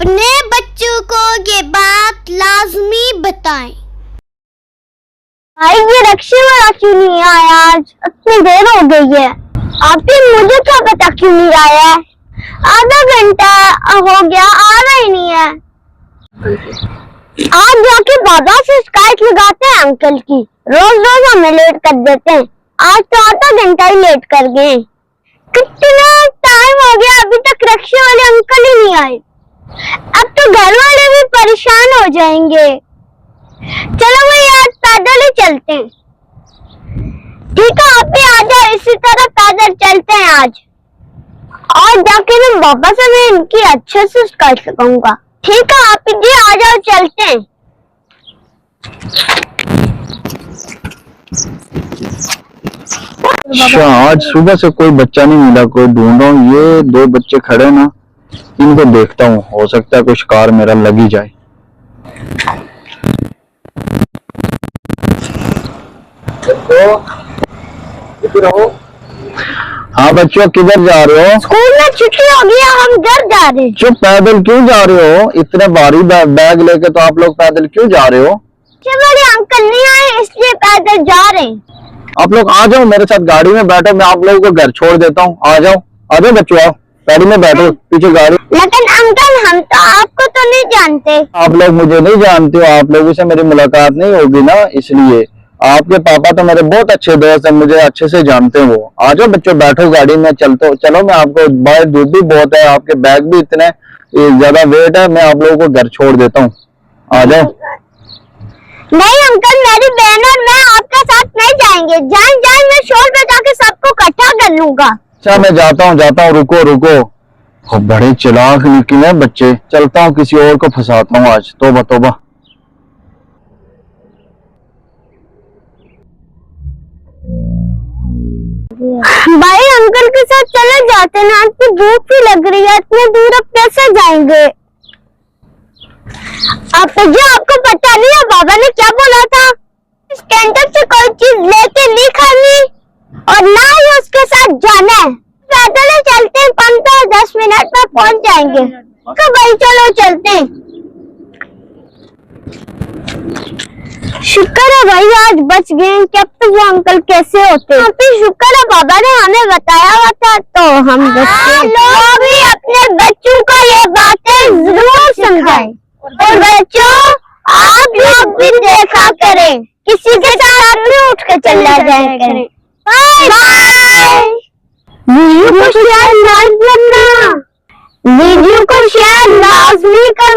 अपने बच्चों को ये बात लाजमी बताएं। भाई ये रक्शे वाला क्यों नहीं आया आज? इतनी देर हो गई है। आप मुझे क्या पता क्यों नहीं आया है? आधा घंटा हो गया, आ रहा ही नहीं है। आज जाके बाबा से शिकायत लगाते हैं अंकल की। रोज रोज हमें लेट कर देते हैं, आज तो आधा घंटा ही लेट कर गए। कितना टाइम हो गया, अभी तक रक्शे वाले अंकल ही नहीं आए। अब तो घर वाले भी परेशान हो जाएंगे। चलो भाई आज पैदल ही चलते हैं। ठीक है, आप भी आ जाओ, इसी तरह पैदल चलते हैं आज जाके मैं बाबा से मैं इनकी अच्छे से कर सकूंगा। ठीक है आप जी, आ जाओ चलते हैं। अच्छा, आज सुबह से कोई बच्चा नहीं मिला, कोई ढूंढ रहा हूँ। ये दो बच्चे खड़े ना, इनको देखता हूँ, हो सकता है कोई शिकार मेरा लग ही जाए। हाँ बच्चों, किधर जा रहे हो? स्कूल में छुट्टी हो गई, हम घर जा रहे हैं। चुप, पैदल क्यों जा रहे हो? इतने भारी बैग लेके तो आप लोग पैदल क्यों जा रहे हो? बड़े अंकल नहीं आए इसलिए पैदल जा रहे हैं। आप लोग आ जाओ मेरे साथ, गाड़ी में बैठो, मैं आप लोगों को घर छोड़ देता हूँ। आ जाओ बच्चों, आओ गाड़ी में बैठो, पीछे गाड़ी। लेकिन अंकल हम तो आपको तो नहीं जानते। आप लोग मुझे नहीं जानते हो, आप लोगों से मेरी मुलाकात नहीं होगी ना, इसलिए। आपके पापा तो मेरे बहुत अच्छे दोस्त हैं, मुझे अच्छे से जानते हैं वो। आ जाओ बच्चों, बैठो गाड़ी में, चलो मैं आपको, बाहर धूप भी बहुत है, आपके बैग भी इतने ज्यादा वेट है, मैं आप लोगों को घर छोड़ देता हूँ। आ जाओ। नहीं अंकल, मेरी बहन और मैं आपके साथ नहीं जाएंगे। जाए मैं शोर बजा के सबको इकट्ठा कर लूंगा। अच्छा मैं जाता हूँ, रुको। बड़े चालाक निकले बच्चे, चलता हूँ, किसी और को फंसाता हूँ आज। तौबा। भाई अंकल के साथ चले जाते ना, आपकी भूख भी लग रही है, इतने दूर अब कैसे जाएंगे? आपको पता नहीं है बाबा ने क्या बोला था? इस कैंटर से कोई चीज लेके नहीं खानी और ना ही उसके साथ जाना है। पैदल ही चलते हैं, 15-10 मिनट में पहुंच जाएंगे। तो भाई चलो चलते हैं। शुक्र है भाई आज बच गए, क्या तो वो अंकल कैसे होते। शुक्र है बाबा ने हमें बताया हुआ था तो हम बच गए। लोग भी अपने बच्चों को ये बातें जरूर समझाएं। और बच्चों आप लोग भी देखा करें, किसी के साथ भी उठ के चला जाया करें। बाय। वीडियो को शेयर लाजमी करना।